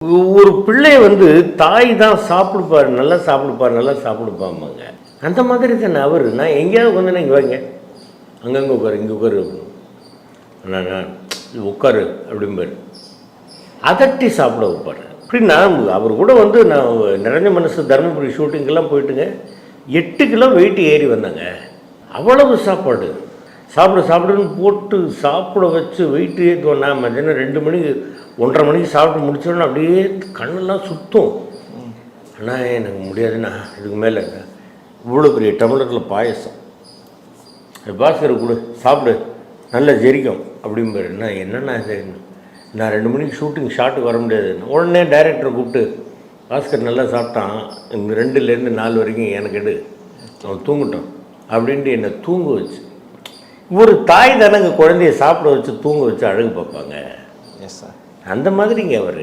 ஒரு பிள்ளை வந்து தாய் தான் சாப்பிடுப்பார், நல்லா சாப்பிடுப்பார், நல்லா சாப்பிடுப்பாம்பாங்க. அந்த மாதிரி தானே அவர். நான் எங்கேயாவது வந்து இங்கே வாங்க, அங்கங்கே உட்காரு, இங்கே உட்காரு, நான் உட்காரு அப்படிம்பார். அதட்டி சாப்பிட வைப்பார். அப்படி நான் அவர் கூட வந்து நான் நிறைஞ்ச மனசு தருமபுரி ஷூட்டிங்கெல்லாம் போயிட்டுங்க 8 கிலோ வெயிட் ஏறி வந்தாங்க. அவ்வளவு சாப்பாடு சாப்பிடுன்னு போட்டு சாப்பிட வச்சு வெயிட் ஏற்றுவோம். நான் மத்தியானம் 2 மணிக்கு 1:30 மணிக்கு சாப்பிட்டு முடிச்சோன்னா அப்படியே கண்ணெல்லாம் சுத்தம். ஆனால் எனக்கு முடியாதுண்ணா, இதுக்கு மேலே இவ்வளோ பெரிய டம்ளரில் பாயசம், பாஸ்கர் கொடு சாப்பிடு, நல்லா ஜெரிக்கும் அப்படிம்பாரு. நான் என்னென்னா சரிண்ணா, நான் 2 மணிக்கு ஷூட்டிங் ஷாட்டுக்கு வர முடியாதுன்னு உடனே டைரக்டரை கூப்பிட்டு, பாஸ்கர் நல்லா சாப்பிட்டான், இந்த 2லேருந்து 4 வரைக்கும் எனக்கு எடு, அவன் தூங்கட்டும் அப்படின்ட்டு என்னை தூங்க வச்சு. ஒரு தாய் தானங்க குழந்தைய சாப்பிட வச்சு தூங்க வச்சு அழகு பார்ப்பாங்க. Yes sir. அந்த மாதிரிங்க அவர்.